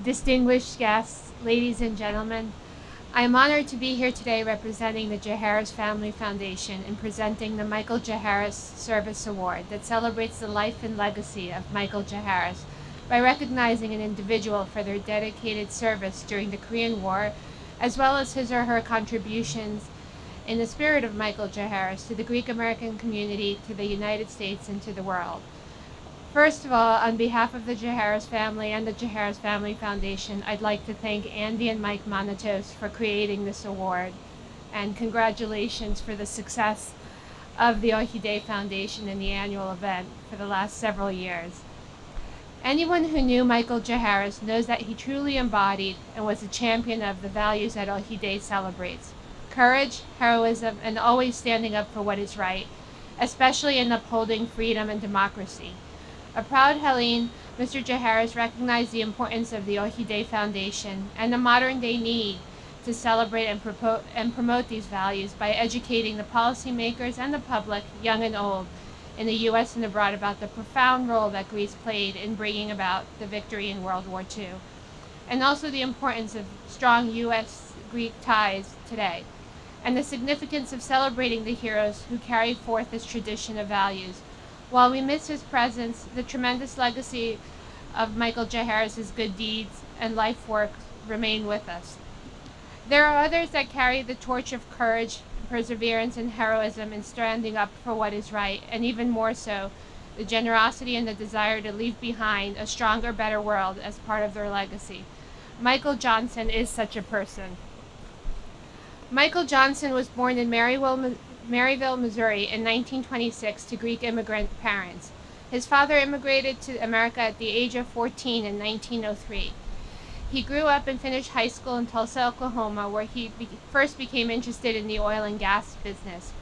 distinguished guests, ladies and gentlemen, I am honored to be here today representing the Jaharis Family Foundation and presenting the Michael Jaharis Service Award that celebrates the life and legacy of Michael Jaharis by recognizing an individual for their dedicated service during the Korean War, as well as his or her contributions in the spirit of Michael Jaharis to the Greek American community, to the United States, and to the world. First of all, on behalf of the Jaharis family and the Jaharis Family Foundation, I'd like to thank Andy and Mike Monatos for creating this award, and congratulations for the success of the Orchidea Foundation and the annual event for the last several years. Anyone who knew Michael Jaharis knows that he truly embodied and was a champion of the values that Orchidea celebrates: courage, heroism, and always standing up for what is right, especially in upholding freedom and democracy. A proud Hellene, Mr. Jaharis recognized the importance of the Orchidea Foundation and the modern-day need to celebrate and promote these values by educating the policymakers and the public, young and old, in the U.S. and abroad about the profound role that Greece played in bringing about the victory in World War II, and also the importance of strong U.S.-Greek ties today, and the significance of celebrating the heroes who carry forth this tradition of values. While we miss his presence, the tremendous legacy of Michael Jaharis' good deeds and life work remain with us. There are others that carry the torch of courage, perseverance, and heroism in standing up for what is right, and even more so, the generosity and the desire to leave behind a stronger, better world as part of their legacy. Michael Johnson is such a person. Michael Johnson was born in Maryville, Missouri in 1926 to Greek immigrant parents. His father immigrated to America at the age of 14 in 1903. He grew up and finished high school in Tulsa, Oklahoma, where he first became interested in the oil and gas business.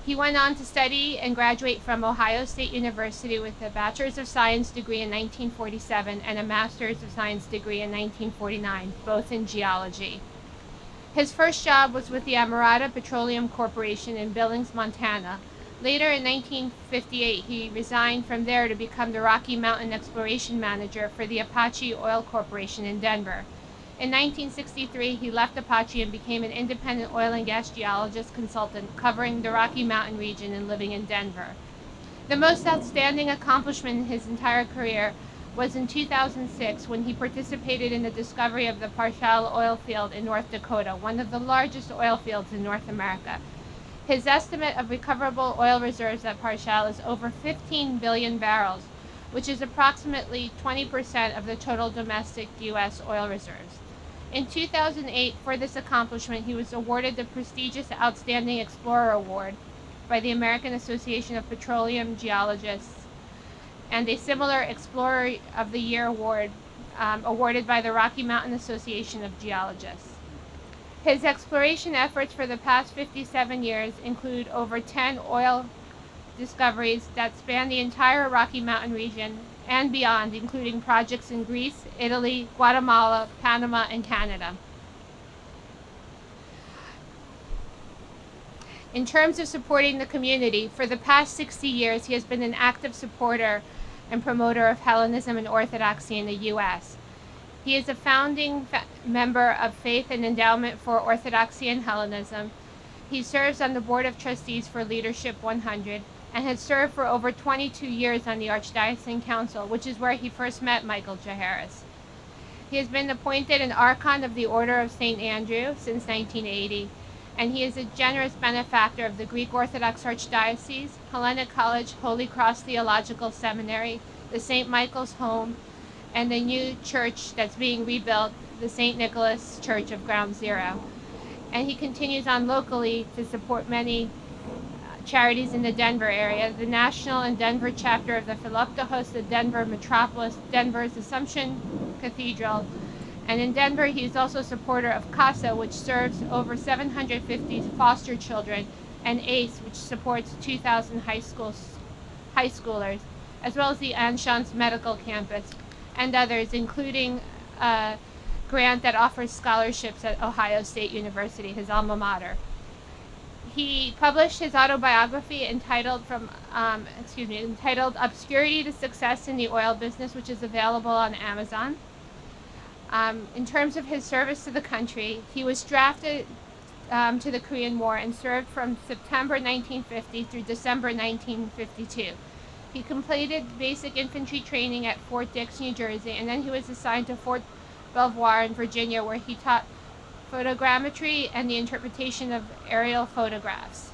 He went on to study and graduate from Ohio State University with a Bachelor's of Science degree in 1947 and a Master's of Science degree in 1949, both in geology. His first job was with the Amerada Petroleum Corporation in Billings, Montana. Later in 1958, he resigned from there to become the Rocky Mountain Exploration Manager for the Apache Oil Corporation in Denver. In 1963, he left Apache and became an independent oil and gas geologist consultant covering the Rocky Mountain region and living in Denver. The most outstanding accomplishment in his entire career was in 2006 when he participated in the discovery of the Parshall oil field in North Dakota, one of the largest oil fields in North America. His estimate of recoverable oil reserves at Parshall is over 15 billion barrels, which is approximately 20% of the total domestic U.S. oil reserves. In 2008, for this accomplishment, he was awarded the prestigious Outstanding Explorer Award by the American Association of Petroleum Geologists, and a similar Explorer of the Year award awarded by the Rocky Mountain Association of Geologists. His exploration efforts for the past 57 years include over 10 oil discoveries that span the entire Rocky Mountain region and beyond, including projects in Greece, Italy, Guatemala, Panama, and Canada. In terms of supporting the community, for the past 60 years, he has been an active supporter and promoter of Hellenism and Orthodoxy in the U.S. He is a founding member of Faith and Endowment for Orthodoxy and Hellenism. He serves on the Board of Trustees for Leadership 100 and has served for over 22 years on the Archdiocesan Council, which is where he first met Michael Jaharis. He has been appointed an Archon of the Order of St. Andrew since 1980, and he is a generous benefactor of the Greek Orthodox Archdiocese, Hellenic College, Holy Cross Theological Seminary, the St. Michael's Home, and the new church that's being rebuilt, the St. Nicholas Church of Ground Zero. And he continues on locally to support many charities in the Denver area, the national and Denver chapter of the Philoptochos, the Denver Metropolis, Denver's Assumption Cathedral. And in Denver, he is also a supporter of CASA, which serves over 750 foster children, and ACE, which supports 2,000 high schoolers, as well as the Anschutz Medical Campus, and others, including a grant that offers scholarships at Ohio State University, his alma mater. He published his autobiography entitled Obscurity to Success in the Oil Business, which is available on Amazon. In terms of his service to the country, he was drafted to the Korean War and served from September 1950 through December 1952. He completed basic infantry training at Fort Dix, New Jersey, and then he was assigned to Fort Belvoir in Virginia, where he taught photogrammetry and the interpretation of aerial photographs.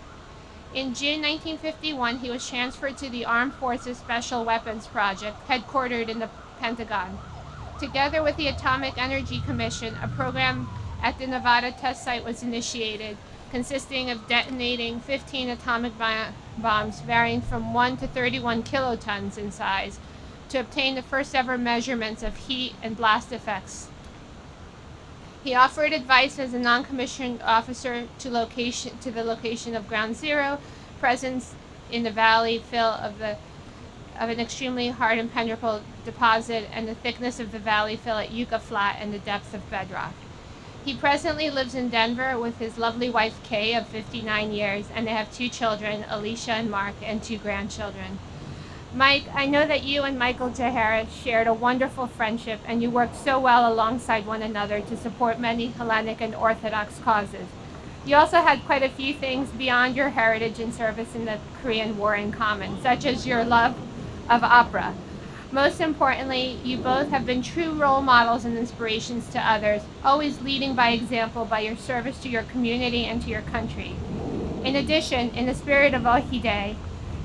In June 1951, he was transferred to the Armed Forces Special Weapons Project, headquartered in the Pentagon. Together with the Atomic Energy Commission, a program at the Nevada test site was initiated, consisting of detonating 15 atomic bombs varying from 1 to 31 kilotons in size, to obtain the first ever measurements of heat and blast effects. He offered advice as a non-commissioned officer to the location of Ground Zero, presence in the valley fill of an extremely hard and penetrable deposit, and the thickness of the valley fill at Yucca Flat and the depth of bedrock. He presently lives in Denver with his lovely wife Kay of 59 years, and they have 2 children, Alicia and Mark, and 2 grandchildren. Mike, I know that you and Michael Jaharis shared a wonderful friendship, and you worked so well alongside one another to support many Hellenic and Orthodox causes. You also had quite a few things beyond your heritage and service in the Korean War in common, such as your love of opera. Most importantly, you both have been true role models and inspirations to others, always leading by example by your service to your community and to your country. In addition, in the spirit of Ohide,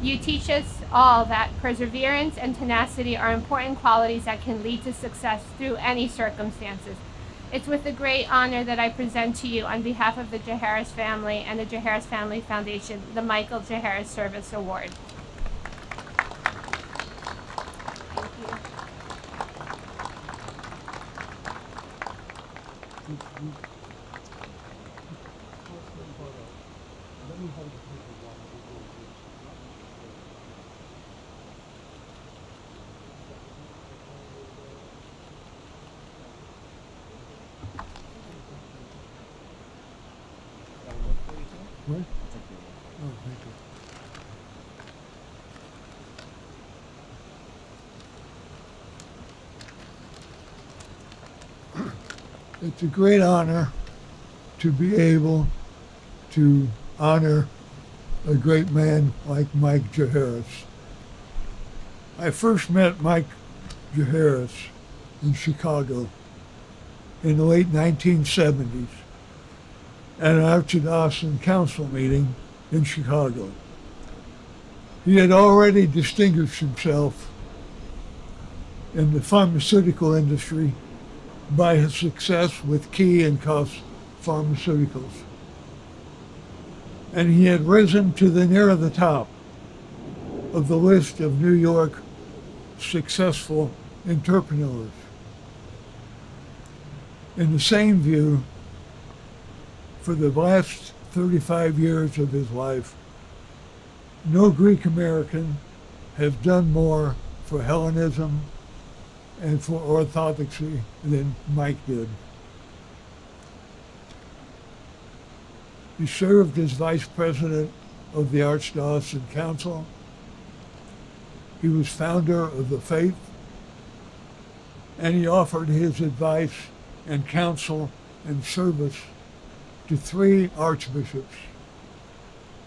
you teach us all that perseverance and tenacity are important qualities that can lead to success through any circumstances. It's with a great honor that I present to you, on behalf of the Jaharis family and the Jaharis Family Foundation, the Michael Jaharis Service Award. What? Oh, thank you. It's a great honor to be able to honor a great man like Mike Jaharis. I first met Mike Jaharis in Chicago in the late 1970s at an Archidiocesan Council meeting in Chicago. He had already distinguished himself in the pharmaceutical industry by his success with Key and Cuss Pharmaceuticals. And he had risen to near the top of the list of New York successful entrepreneurs. In the same view, for the last 35 years of his life, no Greek American has done more for Hellenism and for Orthodoxy than Mike did. He served as vice president of the Archdiocesan Council. He was founder of the Faith, and he offered his advice and counsel and service to 3 archbishops,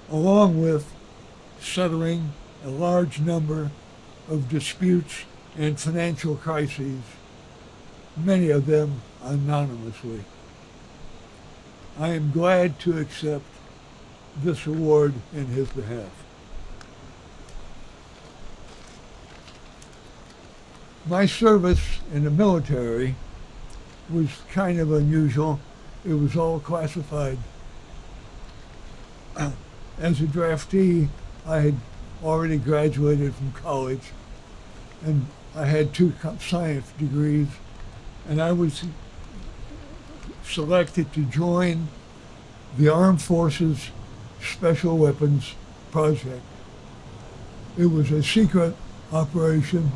along with settling a large number of disputes and financial crises, many of them anonymously. I am glad to accept this award in his behalf. My service in the military was kind of unusual. It was all classified. As a draftee, I had already graduated from college, and I had 2 science degrees, and I was selected to join the Armed Forces Special Weapons Project. It was a secret operation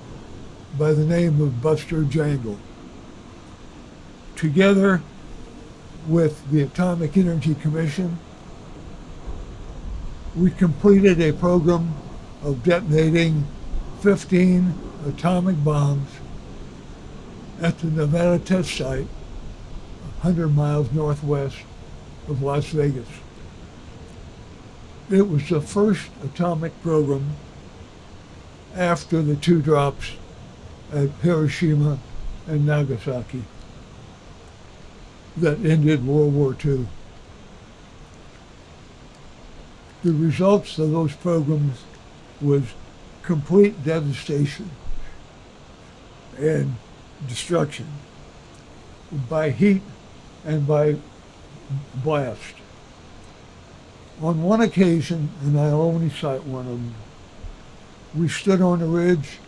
by the name of Buster Jangle. Together with the Atomic Energy Commission, we completed a program of detonating 15 atomic bombs at the Nevada test site, 100 miles northwest of Las Vegas. It was the first atomic program after the two drops at Hiroshima and Nagasaki that ended World War II. The results of those programs was complete devastation and destruction by heat and by blast. On one occasion, and I'll only cite one of them, we stood on a ridge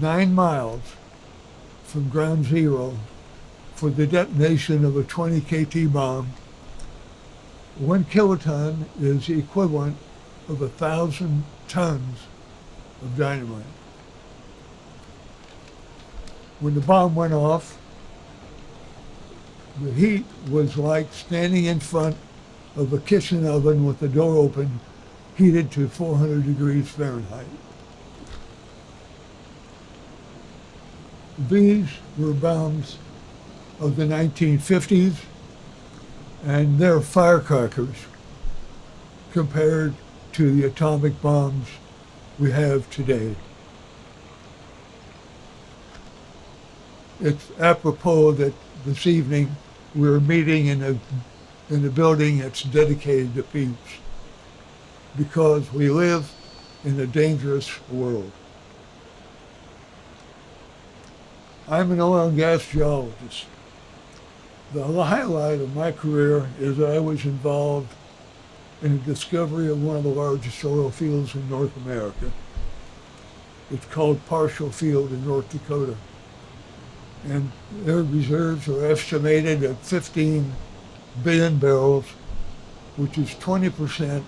9 miles from ground zero for the detonation of a 20 KT bomb. 1 kiloton is the equivalent of 1,000 tons of dynamite. When the bomb went off, the heat was like standing in front of a kitchen oven with the door open, heated to 400 degrees Fahrenheit. These were bombs of the 1950s, and they're firecrackers compared to the atomic bombs we have today. It's apropos that this evening we're meeting in a building that's dedicated to peace, because we live in a dangerous world. I'm an oil and gas geologist. The highlight of my career is that I was involved in the discovery of one of the largest oil fields in North America. It's called Partial Field in North Dakota. And their reserves are estimated at 15 billion barrels, which is 20%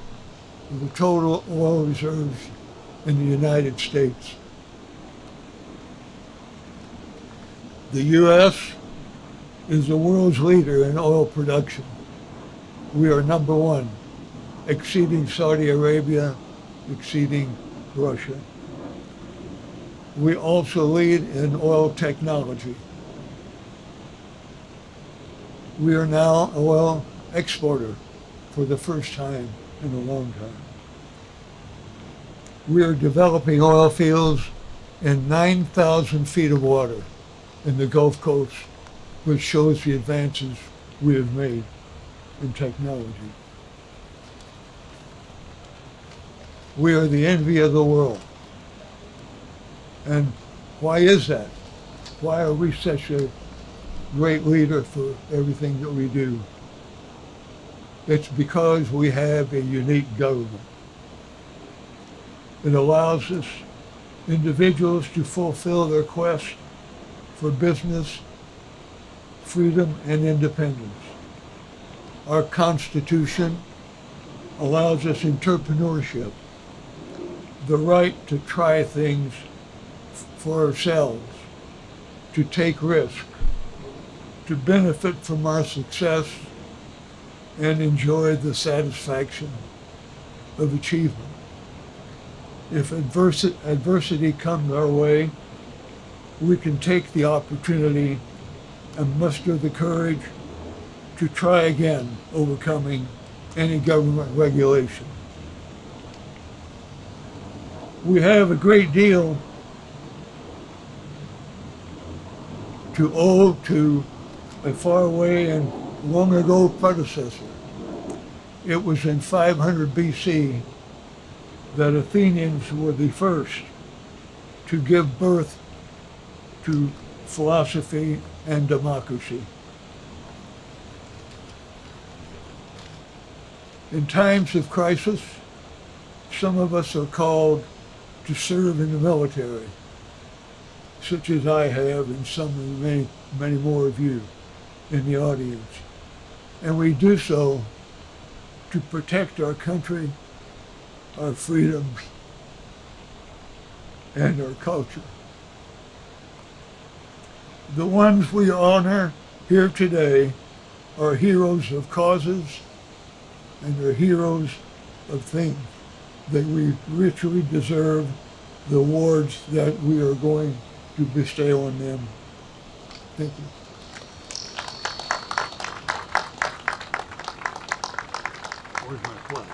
of the total oil reserves in the United States. The U.S. is the world's leader in oil production. We are number one, exceeding Saudi Arabia, exceeding Russia. We also lead in oil technology. We are now an oil exporter for the first time in a long time. We are developing oil fields in 9,000 feet of water in the Gulf Coast, which shows the advances we have made in technology. We are the envy of the world. And why is that? Why are we such a great leader for everything that we do? It's because we have a unique government. It allows us, individuals, to fulfill their quest for business, freedom, and independence. Our Constitution allows us entrepreneurship, the right to try things for ourselves, to take risk, to benefit from our success, and enjoy the satisfaction of achievement. If adversity comes our way, we can take the opportunity and muster the courage to try again, overcoming any government regulation. We have a great deal to owe to a faraway and long ago predecessor. It was in 500 BC that Athenians were the first to give birth to philosophy and democracy. In times of crisis, some of us are called to serve in the military, such as I have and some of the many more of you in the audience. And we do so to protect our country, our freedoms, and our culture. The ones we honor here today are heroes of causes and are heroes of things that we richly deserve the awards that we are going to bestow on them. Thank you. Where's my flag?